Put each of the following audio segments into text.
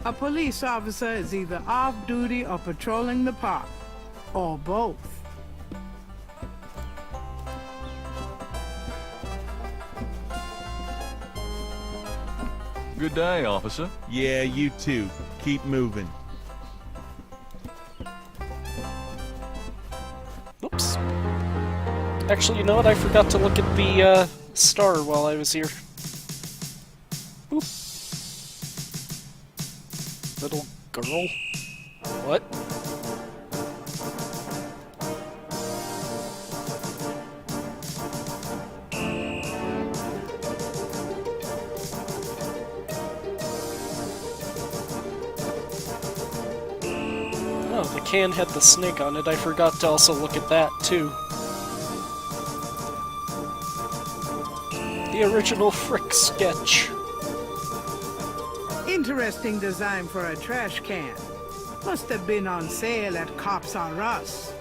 A police officer is either off duty or patrolling the park, or both. Good day, officer. Yeah, you too. Keep moving. Oops. Actually, you know what? I forgot to look at the star while I was here. Boop. Little girl? What? Oh, the can had the snake on it. I forgot to also look at that, too. The original Frick sketch. Interesting design for a trash can. Must have been on sale at Cops R Us.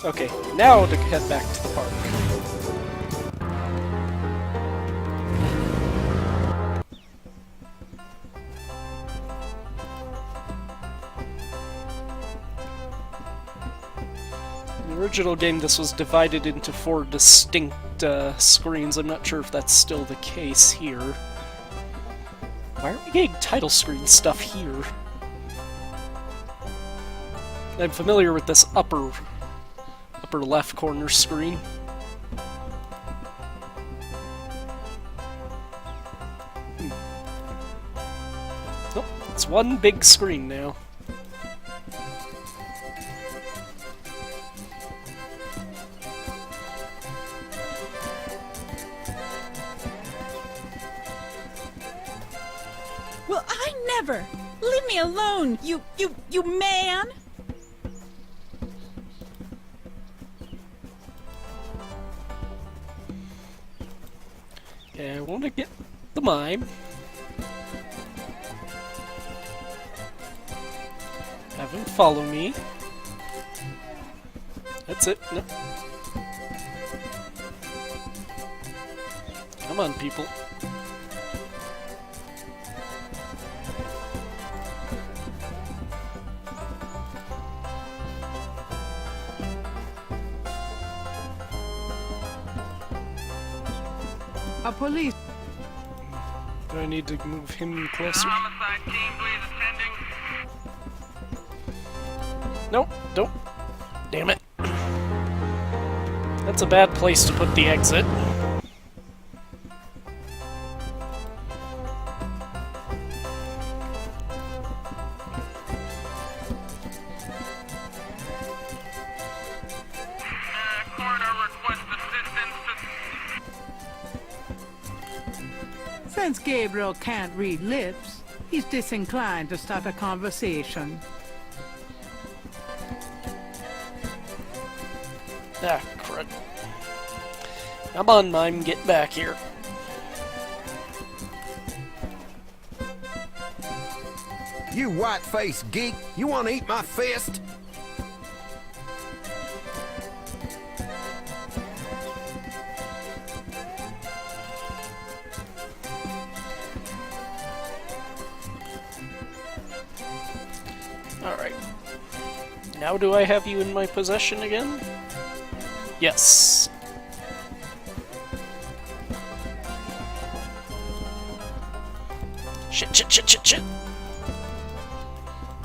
Okay, now to head back to the park. In the original game, this was divided into 4 distinct screens. I'm not sure if that's still the case here. Why are we getting title screen stuff here? I'm familiar with this upper left corner screen. Nope, it's one big screen now. Well, I never! Leave me alone, you man! Yeah, I want to get the mime. Have him follow me. That's it. No. Come on, people. A police... Do I need to move him closer? Homicide team, please attending. Nope, don't. Damn it. That's a bad place to put the exit. Coroner requests assistance to... Since Gabriel can't read lips, he's disinclined to start a conversation. Ah, crud. Come on, mime, get back here. You white-faced geek, you want to eat my fist? Alright. Now do I have you in my possession again? Yes. Shit, shit, shit, shit, shit.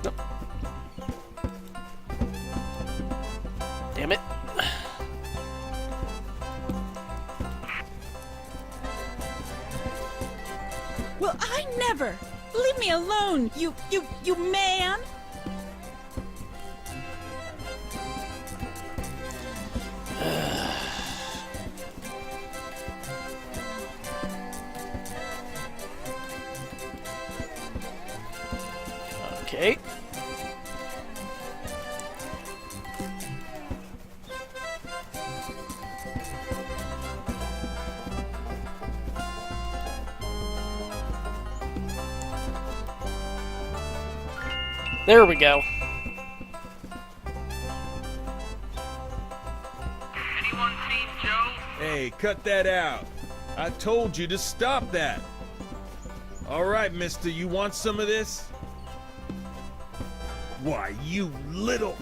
Nope. Damn it. Well, I never! Leave me alone, you man! Okay. There we go. Anyone seen Joe? Hey, cut that out. I told you to stop that. All right, mister, you want some of this? Why, you little...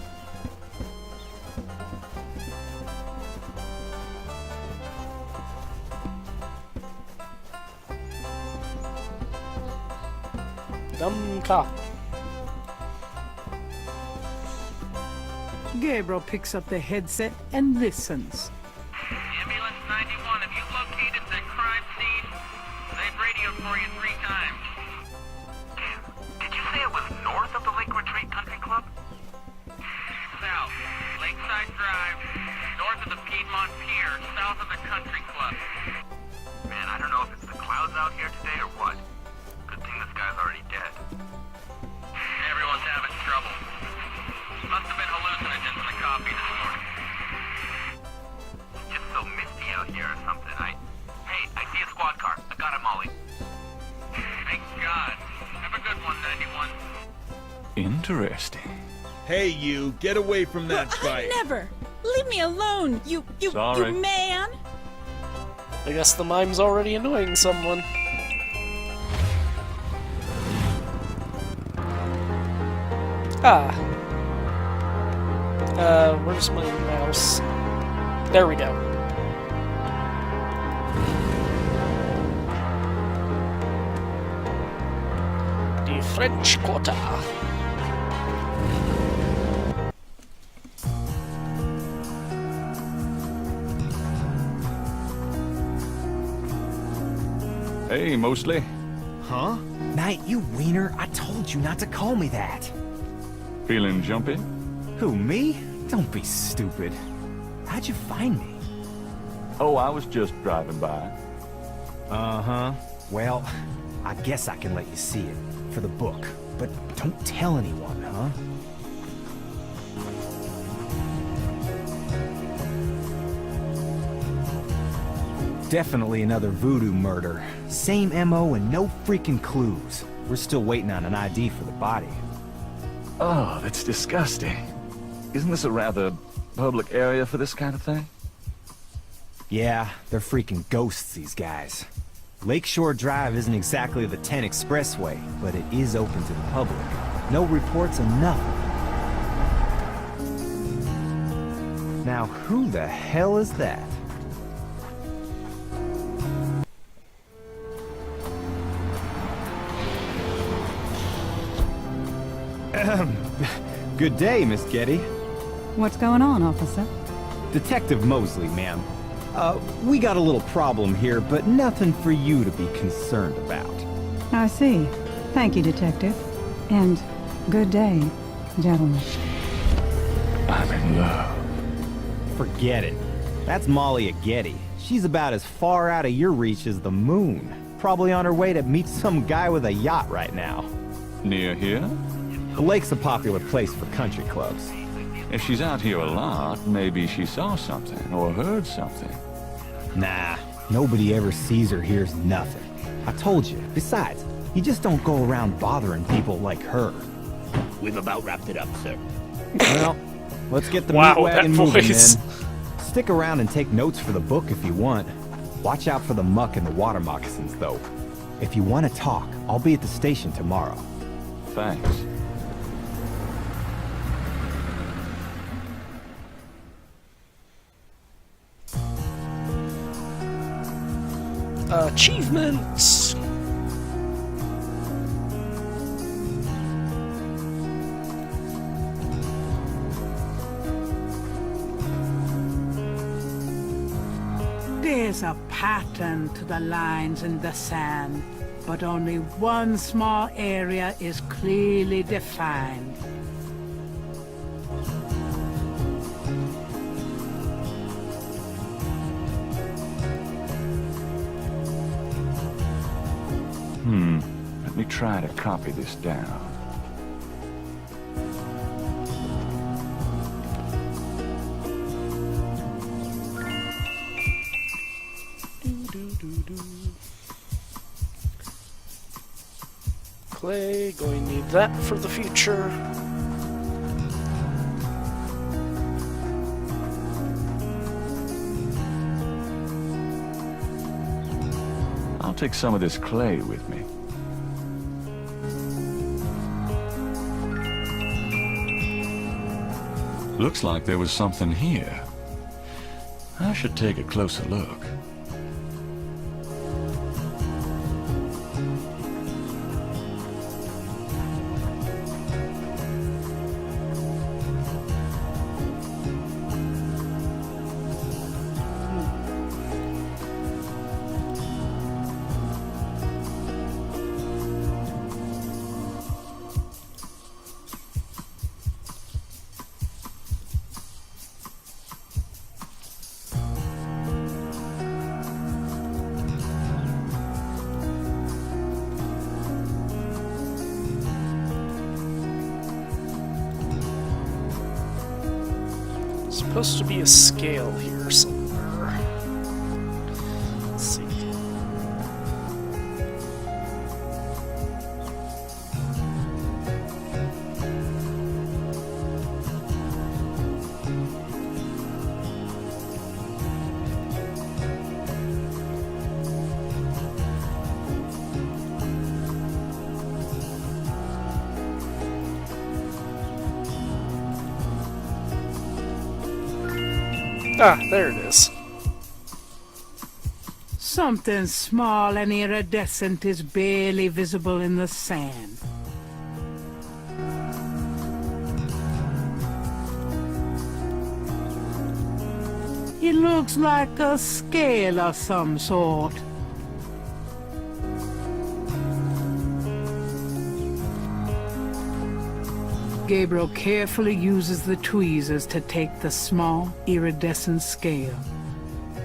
Dumb cop. Gabriel picks up the headset and listens. Ambulance 91, have you located the crime scene? They've radioed for you 3 times. Did you say it was north of the Lake Retreat Country Club? South. Lakeside Drive. North of the Piedmont Pier. South of the Country Club. Man, I don't know if it's the clouds out here today or what. Good thing this guy's already dead. Everyone's having trouble. Must have been hallucinogens in the coffee this morning. It's just so misty out here or something. Hey, I see a squad car. I got it, Molly. Thank God. Have a good one, 91. Interesting. Hey, you, get away from that Well, bike. never! Leave me alone, you Sorry. man! I guess the mime's already annoying someone. Ah. Where's my mouse? There we go. The French Quarter. Hey, Mostly. Huh? Knight, you wiener, I told you not to call me that. Feeling jumpy? Who, me? Don't be stupid. How'd you find me? Oh, I was just driving by. Uh-huh. Well, I guess I can let you see it, for the book. But don't tell anyone, huh? Definitely another voodoo murder. Same MO and no freaking clues. We're still waiting on an ID for the body. Oh, that's disgusting. Isn't this a rather public area for this kind of thing? Yeah, they're freaking ghosts, these guys. Lakeshore Drive isn't exactly the 10 expressway, but it is open to the public. No reports and nothing. Now, who the hell is that? Good day, Miss Getty. What's going on, officer? Detective Mosley, ma'am. We got a little problem here, but nothing for you to be concerned about. I see. Thank you, detective. And good day, gentlemen. I'm in love. Forget it. That's Molly at Getty. She's about as far out of your reach as the moon. Probably on her way to meet some guy with a yacht right now. Near here? The lake's a popular place for country clubs. If she's out here a lot, maybe she saw something or heard something. Nah, nobody ever sees or hears nothing. I told you. Besides, you just don't go around bothering people like her. We've about wrapped it up, sir. Well, let's get the Wow, meat wagon that moving voice. then. Stick around and take notes for the book if you want. Watch out for the muck and the water moccasins, though. If you want to talk, I'll be at the station tomorrow. Thanks. Achievements! There's a pattern to the lines in the sand, but only one small area is clearly defined. Let me try to copy this down. Clay, going to need that for the future. I'll take some of this clay with me. Looks like there was something here. I should take a closer look. Supposed to be a scale here somewhere. Let's see. Ah, there it is. Something small and iridescent is barely visible in the sand. It looks like a scale of some sort. Gabriel carefully uses the tweezers to take the small, iridescent scale.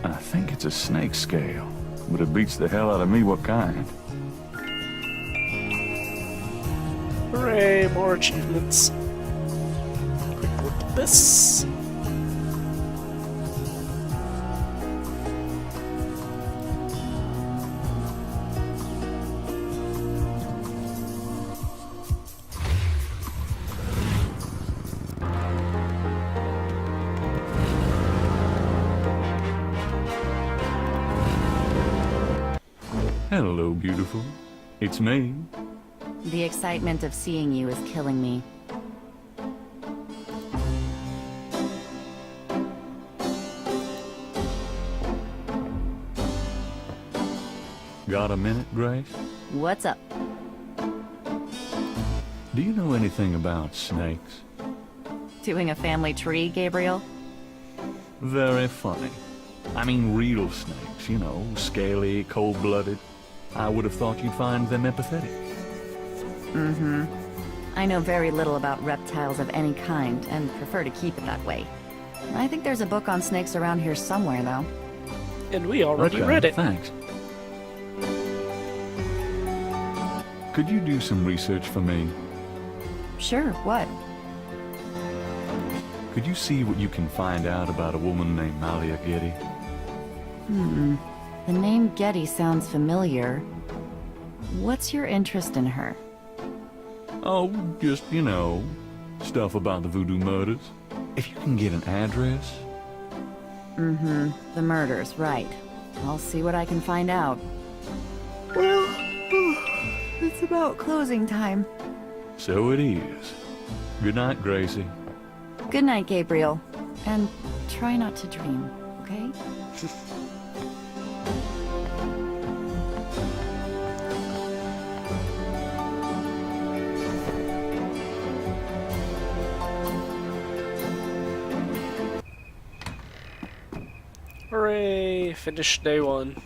I think it's a snake scale, but it beats the hell out of me what kind. Hooray, more achievements. Quick look at this. Hello, beautiful. It's me. The excitement of seeing you is killing me. Got a minute, Grace? What's up? Do you know anything about snakes? Doing a family tree, Gabriel? Very funny. I mean real snakes, you know, scaly, cold-blooded. I would have thought you'd find them empathetic. Mm-hmm. I know very little about reptiles of any kind, and prefer to keep it that way. I think there's a book on snakes around here somewhere, though. And we already Okay, read it. Thanks. Could you do some research for me? Sure, what? Could you see what you can find out about a woman named Malia Getty? The name Getty sounds familiar. What's your interest in her? Oh, just, you know, stuff about the voodoo murders. If you can get an address. Mm-hmm. The murders, right. I'll see what I can find out. Well, it's about closing time. So it is. Good night, Gracie. Good night, Gabriel. And try not to dream, okay? Hooray! Finished day one.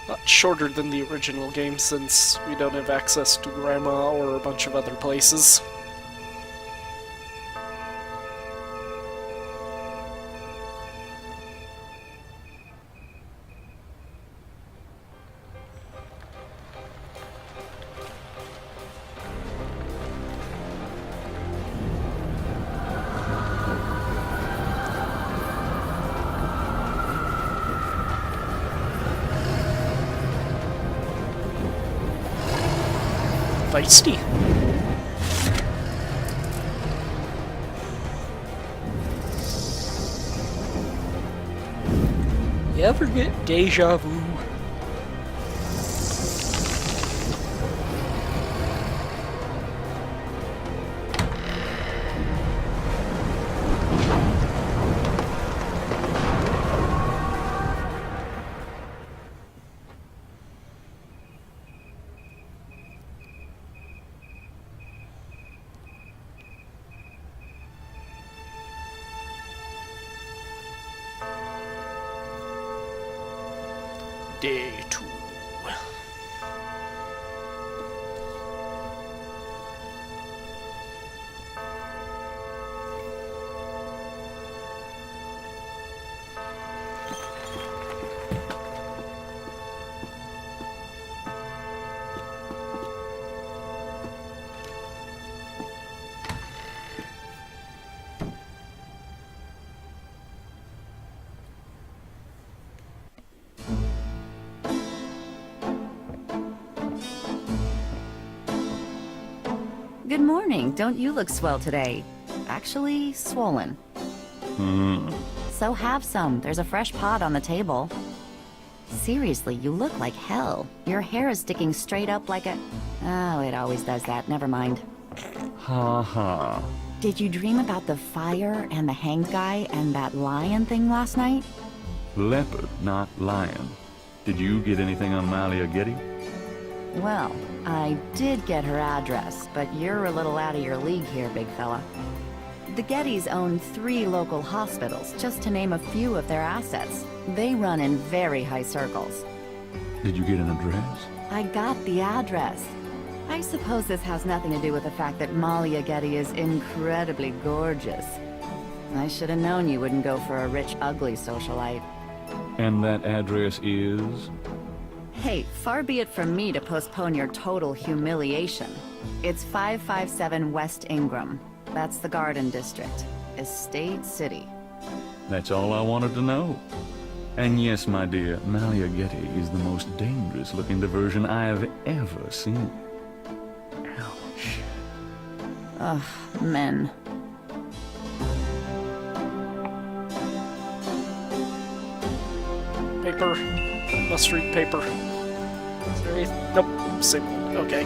Lot shorter than the original game since we don't have access to Grandma or a bunch of other places. Feisty. You ever get deja vu? Day 2. Good morning. Don't you look swell today? Actually, swollen. So have some. There's a fresh pot on the table. Seriously, you look like hell. Your hair is sticking straight up like a... Oh, it always does that. Never mind. Ha ha. Did you dream about the fire and the hanged guy and that lion thing last night? Leopard, not lion. Did you get anything on Malia Getty? Well, I did get her address, but you're a little out of your league here, big fella. The Gettys own 3 local hospitals, just to name a few of their assets. They run in very high circles. Did you get an address? I got the address. I suppose this has nothing to do with the fact that Malia Getty is incredibly gorgeous. I should have known you wouldn't go for a rich, ugly socialite. And that address is? Hey, far be it from me to postpone your total humiliation. It's 557 West Ingram. That's the Garden District. Estate City. That's all I wanted to know. And yes, my dear, Malia Getty is the most dangerous-looking diversion I have ever seen. Ouch. Ugh, men. Paper. Must read paper. Is there any... Nope. Same one. Okay.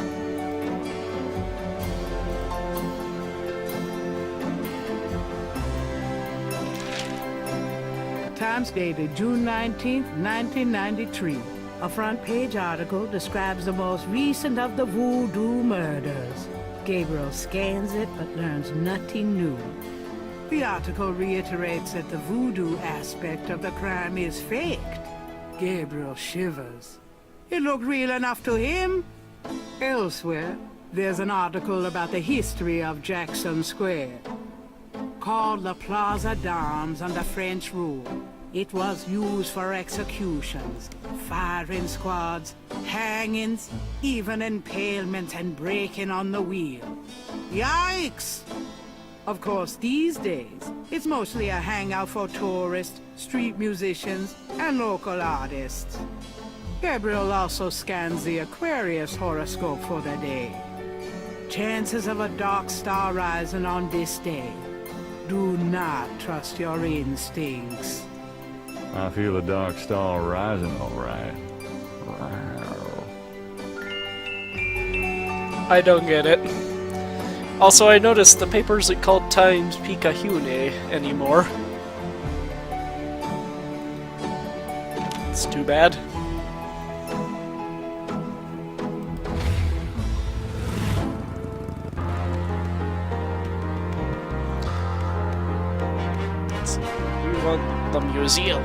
Times dated June 19th, 1993. A front-page article describes the most recent of the voodoo murders. Gabriel scans it but learns nothing new. The article reiterates that the voodoo aspect of the crime is faked. Gabriel shivers. It looked real enough to him. Elsewhere, there's an article about the history of Jackson Square. Called the Plaza d'Armes under French rule. It was used for executions, firing squads, hangings, even impalements and breaking on the wheel. Yikes! Of course, these days, it's mostly a hangout for tourists, street musicians, and local artists. Gabriel also scans the Aquarius horoscope for the day. Chances of a dark star rising on this day. Do not trust your instincts. I feel a dark star rising, all right. I don't get it. Also, I noticed the paper isn't called Times Picayune anymore. It's too bad. Let's see. We want the museum.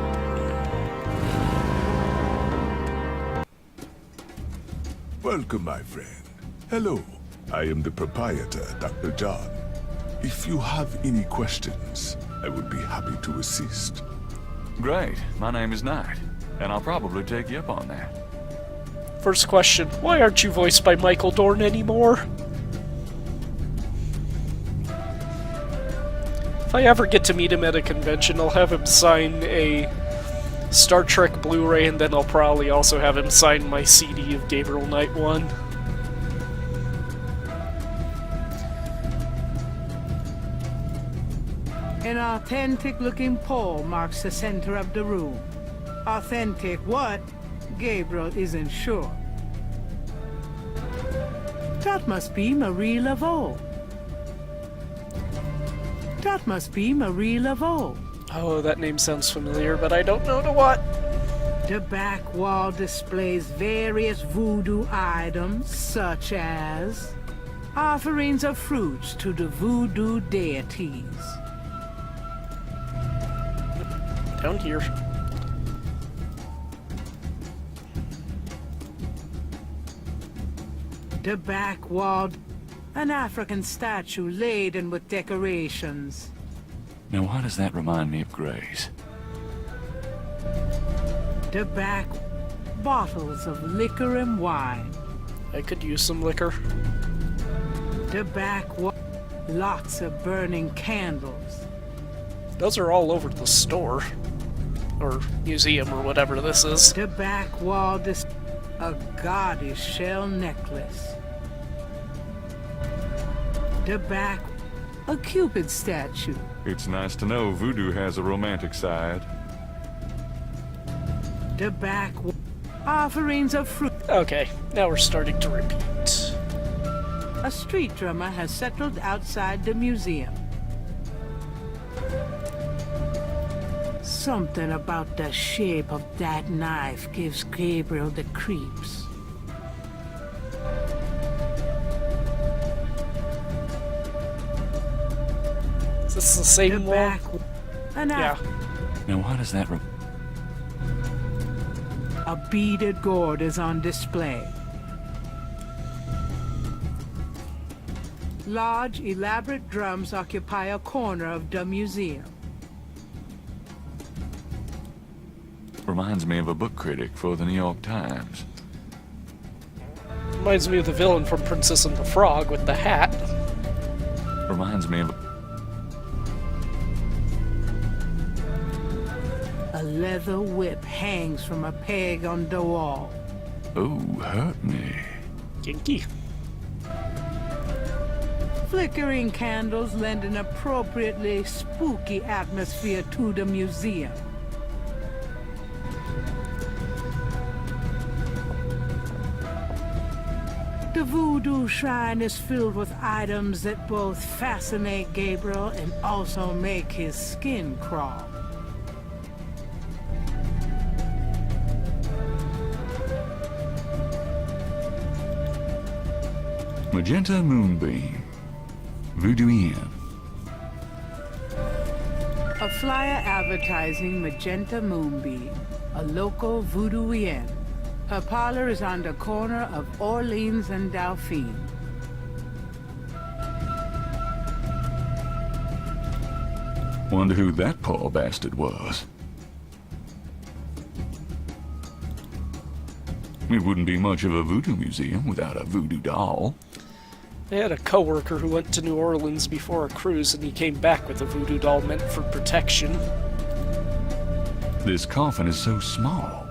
Welcome, my friend. Hello. I am the proprietor, Dr. John. If you have any questions, I would be happy to assist. Great. My name is Knight, and I'll probably take you up on that. First question, why aren't you voiced by Michael Dorn anymore? If I ever get to meet him at a convention, I'll have him sign a Star Trek Blu-ray, and then I'll probably also have him sign my CD of Gabriel Knight 1. An authentic-looking pole marks the center of the room. Authentic what? Gabriel isn't sure. That must be Marie Laveau. That must be Marie Laveau. Oh, that name sounds familiar, but I don't know to what. The back wall displays various voodoo items, such as offerings of fruits to the voodoo deities. Down here. The back wall, an African statue laden with decorations. Now, why does that remind me of Grace? The back, bottles of liquor and wine. I could use some liquor. The back wall, lots of burning candles. Those are all over the store. Or museum, or whatever this is. The back wall, a gaudy shell necklace. The back, a Cupid statue. It's nice to know voodoo has a romantic side. The back, offerings of fruit. Okay, now we're starting to repeat. A street drummer has settled outside the museum. Something about the shape of that knife gives Gabriel the creeps. Is this the same The one? back, Yeah. Now, why does that a beaded gourd is on display. Large, elaborate drums occupy a corner of the museum. reminds me of a book critic for the New York Times? Reminds me of the villain from Princess and the Frog with the hat. Reminds me of a leather whip hangs from a peg on the wall. Oh, hurt me. Kinky. Flickering candles lend an appropriately spooky atmosphere to the museum. The voodoo shrine is filled with items that both fascinate Gabriel and also make his skin crawl. Magenta Moonbeam. Voodoo Inn. A flyer advertising Magenta Moonbeam, a local voodoo inn. Her parlor is on the corner of Orleans and Dauphine. Wonder who that poor bastard was. It wouldn't be much of a voodoo museum without a voodoo doll. I had a coworker who went to New Orleans before a cruise and he came back with a voodoo doll meant for protection. This coffin is so small.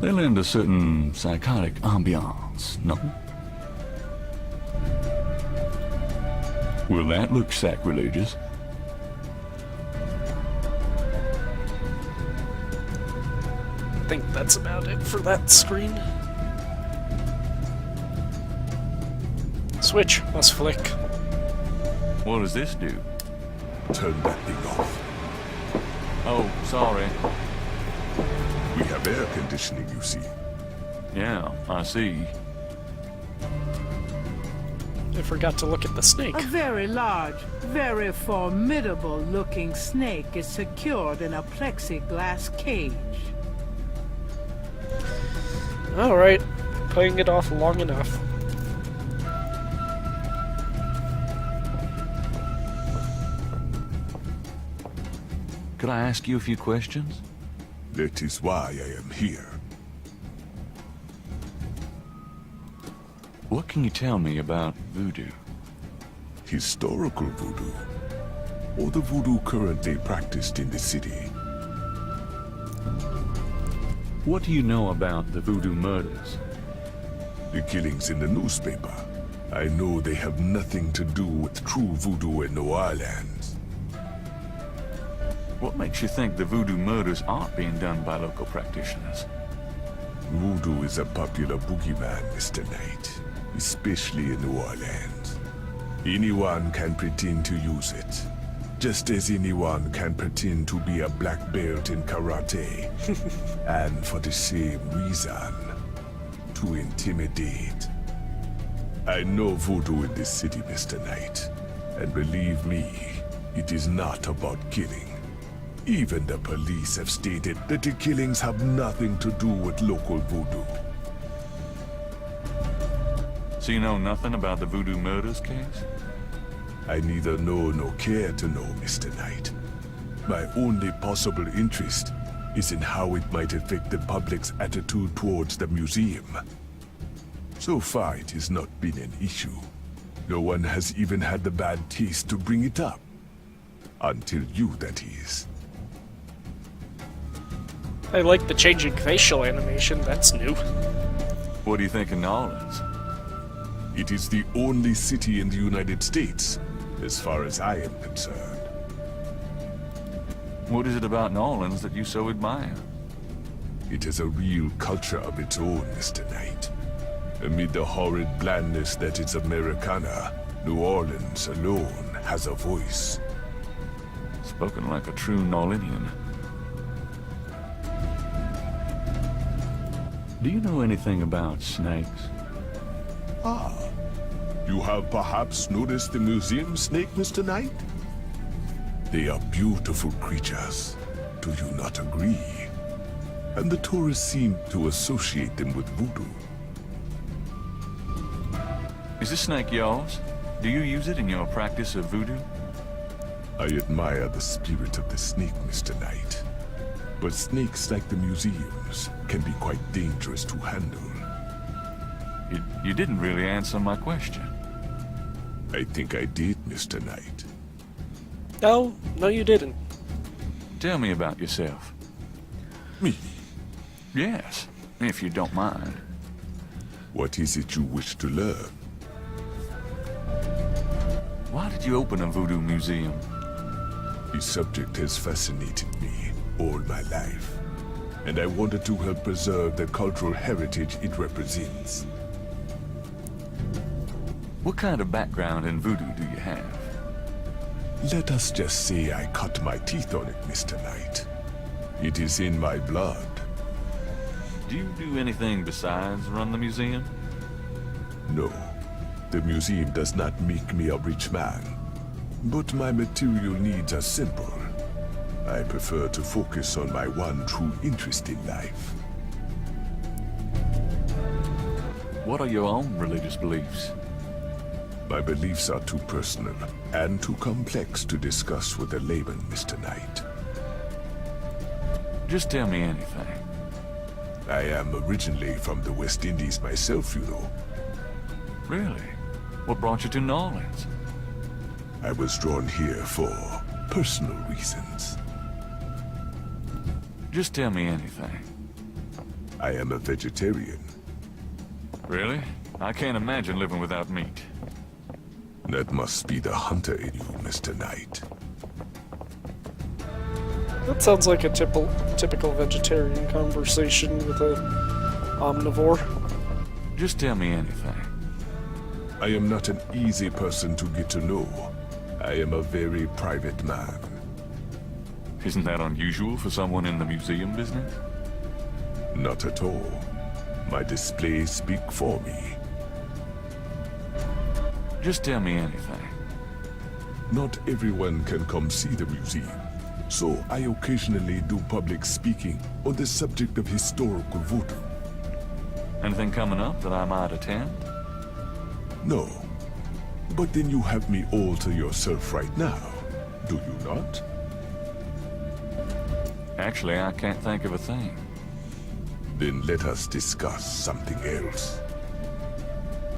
They lend a certain psychotic ambiance, no? Will that look sacrilegious? I think that's about it for that screen. Switch must flick. What does this do? Turn that thing off. Oh, sorry. We have air conditioning, you see. Yeah, I see. I forgot to look at the snake. A very large, very formidable looking snake is secured in a plexiglass cage. Alright, playing it off long enough. Could I ask you a few questions? That is why I am here. What can you tell me about voodoo? Historical voodoo, or the voodoo currently practiced in the city. What do you know about the voodoo murders? The killings in the newspaper. I know they have nothing to do with true voodoo in New Orleans. What makes you think the voodoo murders aren't being done by local practitioners? Voodoo is a popular boogeyman, Mr. Knight, especially in New Orleans. Anyone can pretend to use it, just as anyone can pretend to be a black belt in karate, and for the same reason, to intimidate. I know voodoo in this city, Mr. Knight. And believe me, it is not about killing. Even the police have stated that the killings have nothing to do with local voodoo. So you know nothing about the voodoo murders case? I neither know nor care to know, Mr. Knight. My only possible interest is in how it might affect the public's attitude towards the museum. So far, it has not been an issue. No one has even had the bad taste to bring it up. Until you, that is. I like the changing facial animation, that's new. What do you think of New Orleans? It is the only city in the United States, as far as I am concerned. What is it about New Orleans that you so admire? It has a real culture of its own, Mr. Knight. Amid the horrid blandness that is Americana, New Orleans alone has a voice. Spoken like a true New Orleanian. Do you know anything about snakes? Ah, you have perhaps noticed the museum snake, Mr. Knight? They are beautiful creatures. Do you not agree? And the tourists seem to associate them with voodoo. Is this snake yours? Do you use it in your practice of voodoo? I admire the spirit of the snake, Mr. Knight. But snakes like the museums can be quite dangerous to handle. You didn't really answer my question. I think I did, Mr. Knight. No, you didn't. Tell me about yourself. Me? Yes, if you don't mind. What is it you wish to learn? Why did you open a voodoo museum? The subject has fascinated me all my life, and I wanted to help preserve the cultural heritage it represents. What kind of background in voodoo do you have? Let us just say I cut my teeth on it, Mr. Knight. It is in my blood. Do you do anything besides run the museum? No. The museum does not make me a rich man. But my material needs are simple. I prefer to focus on my one true interest in life. What are your own religious beliefs? My beliefs are too personal and too complex to discuss with a layman, Mr. Knight. Just tell me anything. I am originally from the West Indies myself, you know. Really? What brought you to New Orleans? I was drawn here for personal reasons. Just tell me anything. I am a vegetarian. Really? I can't imagine living without meat. That must be the hunter in you, Mr. Knight. That sounds like a typical vegetarian conversation with a omnivore. Just tell me anything. I am not an easy person to get to know. I am a very private man. Isn't that unusual for someone in the museum business? Not at all. My displays speak for me. Just tell me anything. Not everyone can come see the museum, so I occasionally do public speaking on the subject of historical voodoo. Anything coming up that I might attend? No. But then you have me all to yourself right now, do you not? Actually, I can't think of a thing. Then let us discuss something else.